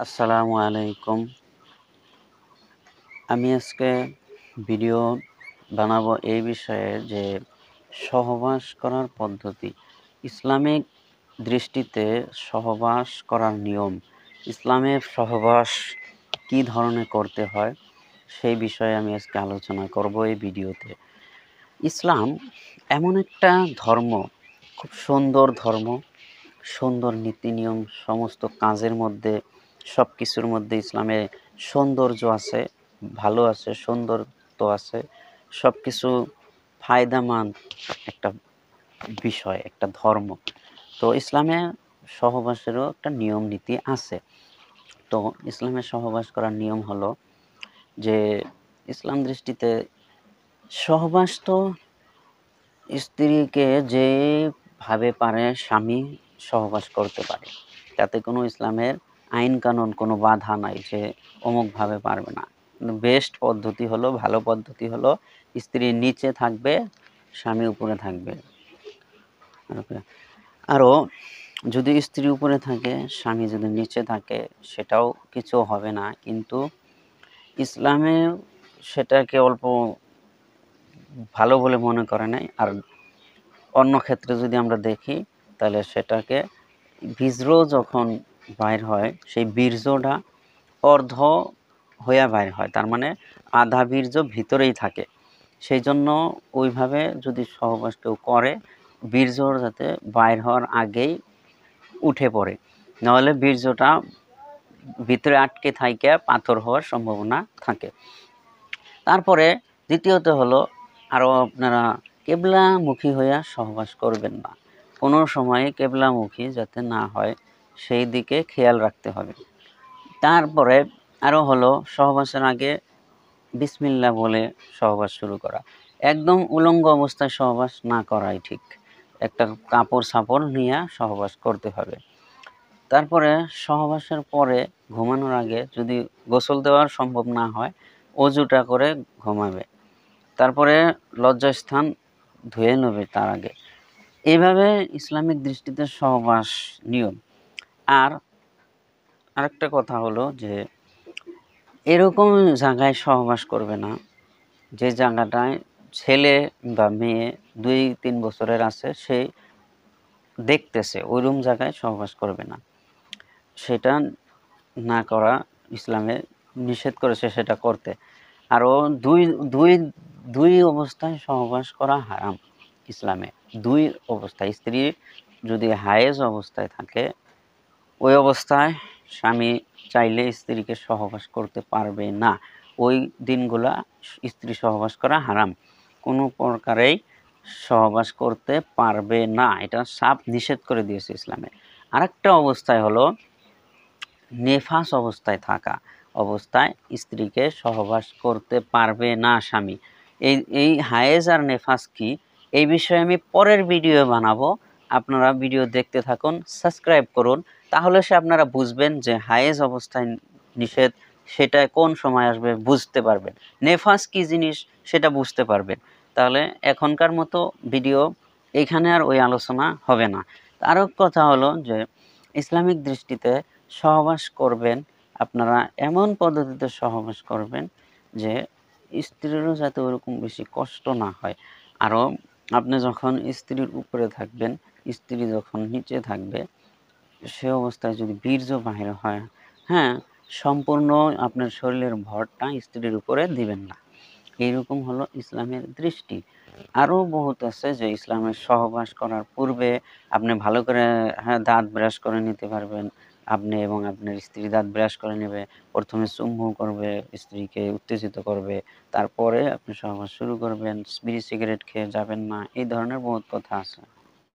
আসসালামু আলাইকুম। আমি আজকে ভিডিও বানাবো এই বিষয়ে যে সহবাস করার পদ্ধতি। ইসলামিক দৃষ্টিতে সহবাস করার নিয়ম, ইসলামের সহবাস কী ধরনের করতে হয় সেই বিষয়ে আমি আজকে আলোচনা করব এই ভিডিওতে। ইসলাম এমন একটা ধর্ম, খুব সুন্দর ধর্ম, সুন্দর নীতি নিয়ম, সমস্ত কাজের মধ্যে সব কিছুর মধ্যে ইসলামে সৌন্দর্য আছে, ভালো আছে, সৌন্দর্য আছে, সব কিছু ফায়দামান একটা বিষয়, একটা ধর্ম। তো ইসলামে সহবাসেরও একটা নিয়ম নীতি আছে। তো ইসলামে সহবাস করার নিয়ম হলো যে ইসলাম দৃষ্টিতে সহবাস তো স্ত্রীকে যেভাবে পারে স্বামী সহবাস করতে পারে, তাতে কোনো ইসলামের আইন কানুন কোনো বাধা নাই যে অমুকভাবে পারবে না। কিন্তু বেস্ট পদ্ধতি হলো, ভালো পদ্ধতি হলো স্ত্রী নিচে থাকবে, স্বামী উপরে থাকবে। আরও যদি স্ত্রী উপরে থাকে, স্বামী যদি নিচে থাকে, সেটাও কিছু হবে না, কিন্তু ইসলামে সেটাকে অল্প ভালো বলে মনে করে নাই। আর অন্য ক্ষেত্রে যদি আমরা দেখি, তাহলে সেটাকে বীর্য যখন বাইর হয়, সেই বীর্যটা অর্ধ হইয়া বাইর হয়, তার মানে আধা বীর্য ভিতরেই থাকে। সেই জন্য ওইভাবে যদি সহবাস কেউ করে, বীর্য যাতে বাইর হওয়ার আগেই উঠে পড়ে, নাহলে বীর্যটা ভিতরে আটকে থাইকে পাথর হওয়ার সম্ভাবনা থাকে। তারপরে দ্বিতীয়ত হলো, আরও আপনারা কেবলামুখী হইয়া সহবাস করবেন না। কোনো সময় কেবলামুখী যাতে না হয় সেই দিকে খেয়াল রাখতে হবে। তারপরে আরও হলো, সহবাসের আগে বিসমিল্লাহ বলে সহবাস শুরু করা। একদম উলঙ্গ অবস্থায় সহবাস না করাই ঠিক। একটা কাপড় সাপড় নিয়ে সহবাস করতে হবে। তারপরে সহবাসের পরে ঘুমানোর আগে যদি গোসল দেওয়ার সম্ভব না হয়, অজুটা করে ঘুমাবে। তারপরে লজ্জাস্থান ধুয়ে নেবে তার আগে। এইভাবে ইসলামিক দৃষ্টিতে সহবাস নিয়ম। আর আরেকটা কথা হলো যে এরকম জায়গায় সহবাস করবে না যে জায়গাটায় ছেলে বা মেয়ে 2-3 বছরের আছে, সে দেখতেছে, ওইরকম জায়গায় সহবাস করবে না। সেটা না করা ইসলামে নিষেধ করেছে সেটা করতে। আরও দুই দুই দুই অবস্থায় সহবাস করা হারাম ইসলামে। দুই অবস্থায়, স্ত্রী যদি হায়েজ অবস্থায় থাকে, ওই অবস্থায় স্বামী চাইলে স্ত্রীকে সহবাস করতে পারবে না। ওই দিনগুলা স্ত্রী সহবাস করা হারাম, কোনো প্রকারেই সহবাস করতে পারবে না, এটা সাফ নিষেধ করে দিয়েছে ইসলামে। আরেকটা অবস্থায় হলো নেফাস অবস্থায় থাকা অবস্থায় স্ত্রীকে সহবাস করতে পারবে না স্বামী। এই হায়েজ আর নেফাস কি, এই বিষয়ে আমি পরের ভিডিও বানাবো। আপনারা ভিডিও দেখতে থাকুন, সাবস্ক্রাইব করুন, তাহলে আপনারা বুঝবেন যে হায়েজ অবস্থায় নিষেধ, সেটা কোন সময় আসবে বুঝতে পারবেন। নেফাস কি জিনিস সেটা বুঝতে পারবেন। তাহলে এখনকার মতো ভিডিও এখানে আর ওই আলোচনা হবে না। আরও কথা হলো যে ইসলামিক দৃষ্টিতে সহবাস করবেন আপনারা এমন পদ্ধতিতে সহবাস করবেন যে স্ত্রীরও যাতে ওরকম বেশি কষ্ট না হয়। আরও আপনি যখন স্ত্রীর উপরে থাকবেন, স্ত্রী যখন নিচে থাকবে, সে অবস্থায় যদি বীর্য বাহির হয়, হ্যাঁ, সম্পূর্ণ আপনার শরীরের ভরটা স্ত্রীর উপরে দিবেন না। এইরকম হলো ইসলামের দৃষ্টি। আরও বহুত আছে যে ইসলামের সহবাস করার পূর্বে আপনি ভালো করে, হ্যাঁ, দাঁত ব্রাশ করে নিতে পারবেন। আপনি এবং আপনার স্ত্রী দাঁত ব্রাশ করে নেবে, প্রথমে চুম্বন করবে, স্ত্রীকে উত্তেজিত করবে, তারপরে আপনি সহবাস শুরু করবেন। বিড়ি সিগারেট খেয়ে যাবেন না, এই ধরনের বহুত কথা আছে।